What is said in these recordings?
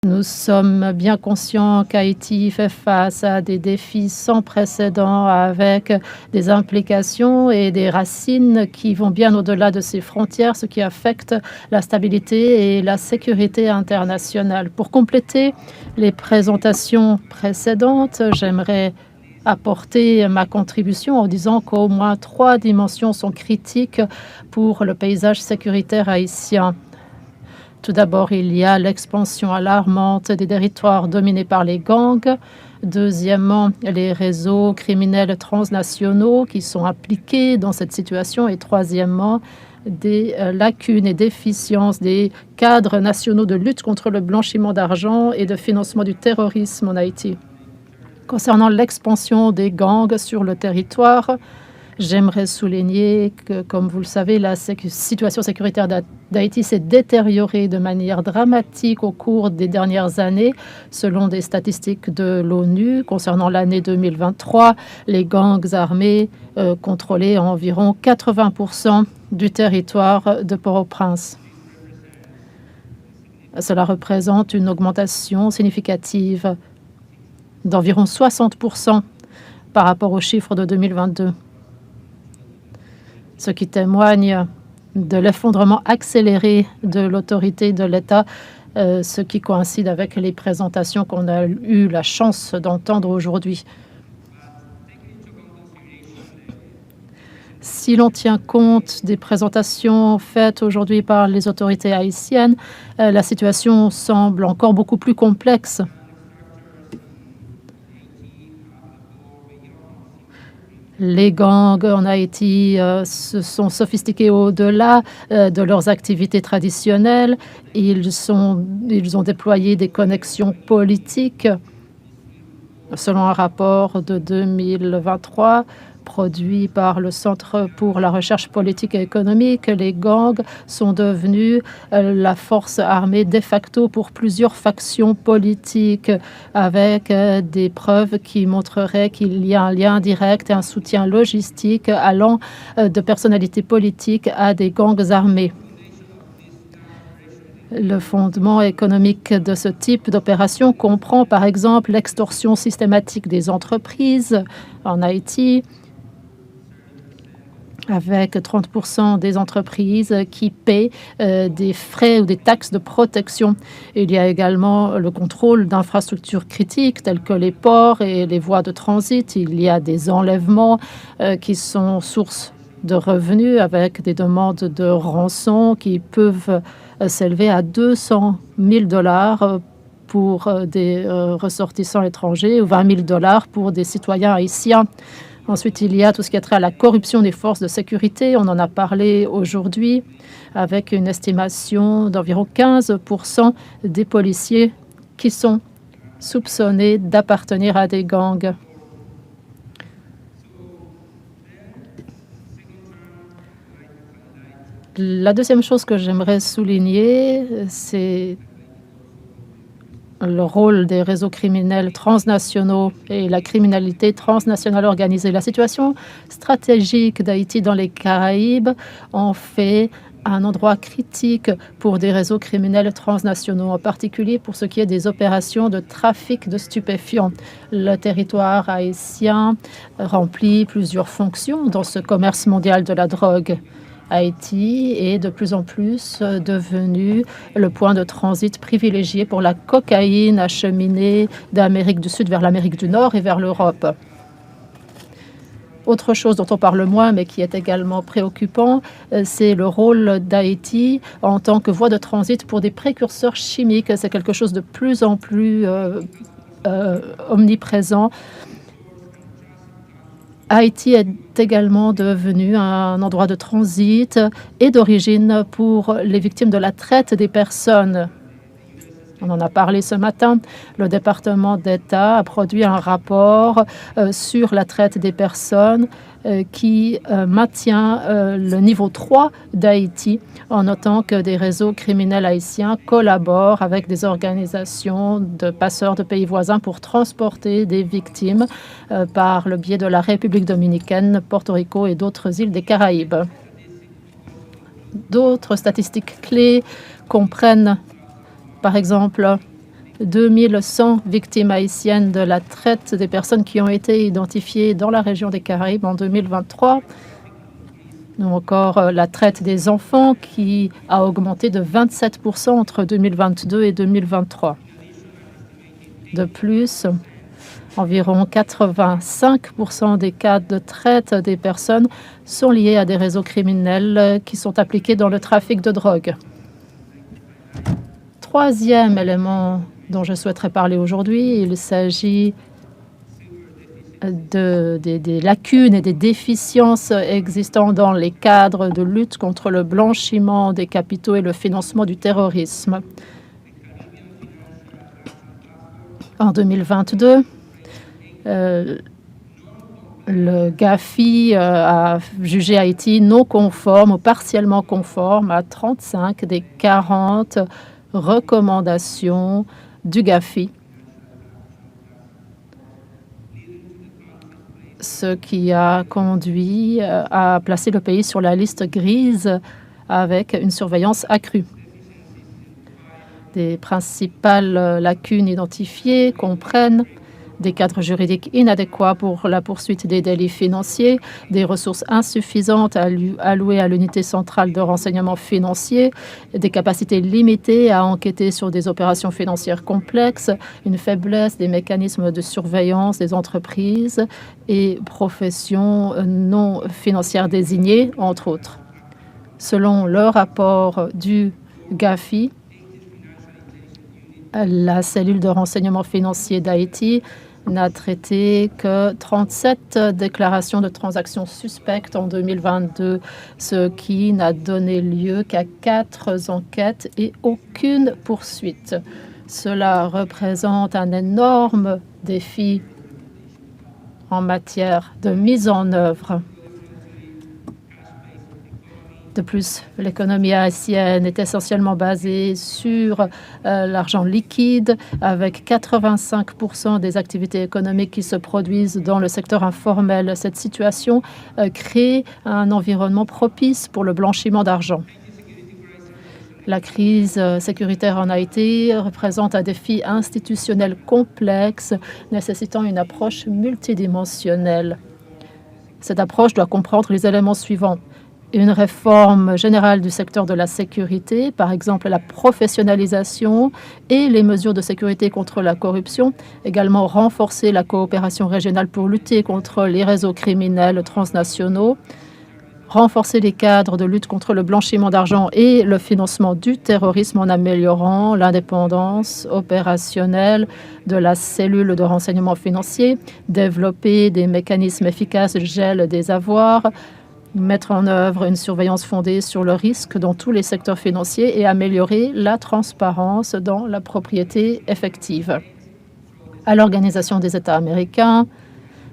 Nous sommes bien conscients qu'Haïti fait face à des défis sans précédent avec des implications et des racines qui vont bien au-delà de ses frontières, ce qui affecte la stabilité et la sécurité internationale. Pour compléter les présentations précédentes, j'aimerais apporter ma contribution en disant qu'au moins 3 dimensions sont critiques pour le paysage sécuritaire haïtien. Tout d'abord, il y a l'expansion alarmante des territoires dominés par les gangs. Deuxièmement, les réseaux criminels transnationaux qui sont impliqués dans cette situation. Et troisièmement, des lacunes et déficiences des cadres nationaux de lutte contre le blanchiment d'argent et de financement du terrorisme en Haïti. Concernant l'expansion des gangs sur le territoire, j'aimerais souligner que, comme vous le savez, la situation sécuritaire d'Haïti s'est détériorée de manière dramatique au cours des dernières années. Selon des statistiques de l'ONU, concernant l'année 2023, les gangs armés contrôlaient environ 80% du territoire de Port-au-Prince. Cela représente une augmentation significative d'environ 60% par rapport aux chiffres de 2022. Ce qui témoigne de l'effondrement accéléré de l'autorité de l'État, ce qui coïncide avec les présentations qu'on a eu la chance d'entendre aujourd'hui. Si l'on tient compte des présentations faites aujourd'hui par les autorités haïtiennes, la situation semble encore beaucoup plus complexe. Les gangs en Haïti se sont sophistiqués au-delà de leurs activités traditionnelles. Ils ont déployé des connexions politiques. Selon un rapport de 2023 produit par le Centre pour la recherche politique et économique, les gangs sont devenus la force armée de facto pour plusieurs factions politiques, avec des preuves qui montreraient qu'il y a un lien direct et un soutien logistique allant de personnalités politiques à des gangs armés. Le fondement économique de ce type d'opération comprend par exemple l'extorsion systématique des entreprises en Haïti, avec 30% des entreprises qui paient des frais ou des taxes de protection. Il y a également le contrôle d'infrastructures critiques telles que les ports et les voies de transit. Il y a des enlèvements qui sont source de revenus avec des demandes de rançon qui peuvent s'élever à 200 000 $ pour des ressortissants étrangers ou 20 000 $ pour des citoyens haïtiens. Ensuite, il y a tout ce qui a trait à la corruption des forces de sécurité. On en a parlé aujourd'hui avec une estimation d'environ 15% des policiers qui sont soupçonnés d'appartenir à des gangs. La deuxième chose que j'aimerais souligner, c'est le rôle des réseaux criminels transnationaux et la criminalité transnationale organisée. La situation stratégique d'Haïti dans les Caraïbes en fait un endroit critique pour des réseaux criminels transnationaux, en particulier pour ce qui est des opérations de trafic de stupéfiants. Le territoire haïtien remplit plusieurs fonctions dans ce commerce mondial de la drogue. Haïti est de plus en plus devenu le point de transit privilégié pour la cocaïne acheminée d'Amérique du Sud vers l'Amérique du Nord et vers l'Europe. Autre chose dont on parle moins, mais qui est également préoccupant, c'est le rôle d'Haïti en tant que voie de transit pour des précurseurs chimiques. C'est quelque chose de plus en plus omniprésent. Haïti est également devenu un endroit de transit et d'origine pour les victimes de la traite des personnes. On en a parlé ce matin. Le département d'État a produit un rapport sur la traite des personnes qui maintient le niveau 3 d'Haïti en notant que des réseaux criminels haïtiens collaborent avec des organisations de passeurs de pays voisins pour transporter des victimes par le biais de la République dominicaine, Porto Rico et d'autres îles des Caraïbes. D'autres statistiques clés comprennent par exemple 2100 victimes haïtiennes de la traite des personnes qui ont été identifiées dans la région des Caraïbes en 2023. Ou encore la traite des enfants qui a augmenté de 27% entre 2022 et 2023. De plus, environ 85% des cas de traite des personnes sont liés à des réseaux criminels qui sont impliqués dans le trafic de drogue. Troisième élément dont je souhaiterais parler aujourd'hui, il s'agit des lacunes et des déficiences existant dans les cadres de lutte contre le blanchiment des capitaux et le financement du terrorisme. En 2022, le GAFI a jugé Haïti non conforme ou partiellement conforme à 35 des 40 recommandations du GAFI, ce qui a conduit à placer le pays sur la liste grise avec une surveillance accrue. Des principales lacunes identifiées comprennent des cadres juridiques inadéquats pour la poursuite des délits financiers, des ressources insuffisantes allouées à l'unité centrale de renseignement financier, des capacités limitées à enquêter sur des opérations financières complexes, une faiblesse des mécanismes de surveillance des entreprises et professions non financières désignées, entre autres. Selon le rapport du GAFI, la cellule de renseignement financier d'Haïti n'a traité que 37 déclarations de transactions suspectes en 2022, ce qui n'a donné lieu qu'à 4 enquêtes et aucune poursuite. Cela représente un énorme défi en matière de mise en œuvre. De plus, l'économie haïtienne est essentiellement basée sur l'argent liquide, avec 85% des activités économiques qui se produisent dans le secteur informel. Cette situation crée un environnement propice pour le blanchiment d'argent. La crise sécuritaire en Haïti représente un défi institutionnel complexe, nécessitant une approche multidimensionnelle. Cette approche doit comprendre les éléments suivants. Une réforme générale du secteur de la sécurité, par exemple la professionnalisation et les mesures de sécurité contre la corruption, également renforcer la coopération régionale pour lutter contre les réseaux criminels transnationaux, renforcer les cadres de lutte contre le blanchiment d'argent et le financement du terrorisme en améliorant l'indépendance opérationnelle de la cellule de renseignement financier, développer des mécanismes efficaces de gel des avoirs, mettre en œuvre une surveillance fondée sur le risque dans tous les secteurs financiers et améliorer la transparence dans la propriété effective. À l'Organisation des États américains,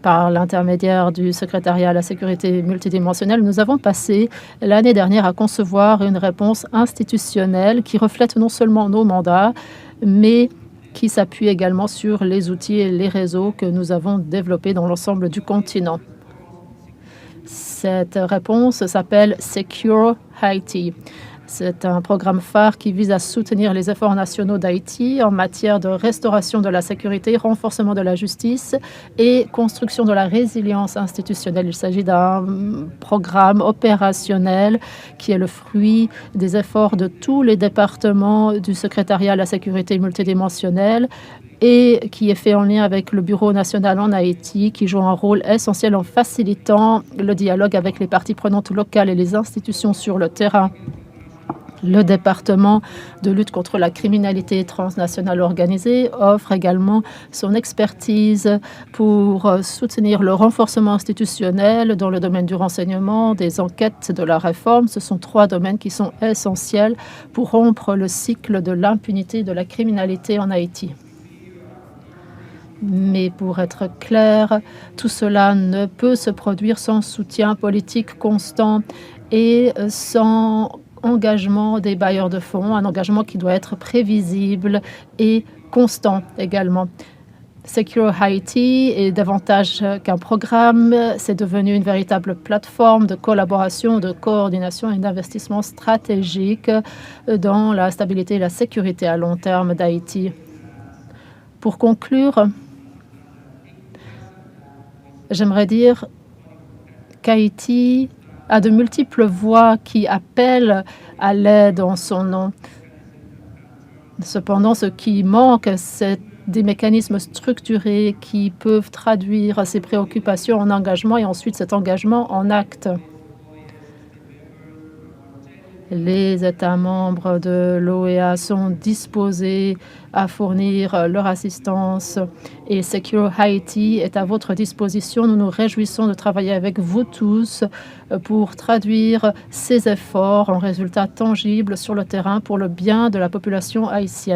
par l'intermédiaire du secrétariat à la sécurité multidimensionnelle, nous avons passé l'année dernière à concevoir une réponse institutionnelle qui reflète non seulement nos mandats, mais qui s'appuie également sur les outils et les réseaux que nous avons développés dans l'ensemble du continent. Cette réponse s'appelle Secure Haiti. C'est un programme phare qui vise à soutenir les efforts nationaux d'Haïti en matière de restauration de la sécurité, renforcement de la justice et construction de la résilience institutionnelle. Il s'agit d'un programme opérationnel qui est le fruit des efforts de tous les départements du secrétariat à la sécurité multidimensionnelle et qui est fait en lien avec le Bureau national en Haïti, qui joue un rôle essentiel en facilitant le dialogue avec les parties prenantes locales et les institutions sur le terrain. Le département de lutte contre la criminalité transnationale organisée offre également son expertise pour soutenir le renforcement institutionnel dans le domaine du renseignement, des enquêtes, de la réforme. Ce sont 3 domaines qui sont essentiels pour rompre le cycle de l'impunité de la criminalité en Haïti. Mais pour être clair, tout cela ne peut se produire sans soutien politique constant et sans engagement des bailleurs de fonds, un engagement qui doit être prévisible et constant également. Secure Haiti est davantage qu'un programme, c'est devenu une véritable plateforme de collaboration, de coordination et d'investissement stratégique dans la stabilité et la sécurité à long terme d'Haïti. Pour conclure, j'aimerais dire qu'Haïti a de multiples voix qui appellent à l'aide en son nom. Cependant, ce qui manque, c'est des mécanismes structurés qui peuvent traduire ces préoccupations en engagement et ensuite cet engagement en actes. Les États membres de l'OEA sont disposés à fournir leur assistance et Secure Haïti est à votre disposition. Nous nous réjouissons de travailler avec vous tous pour traduire ces efforts en résultats tangibles sur le terrain pour le bien de la population haïtienne.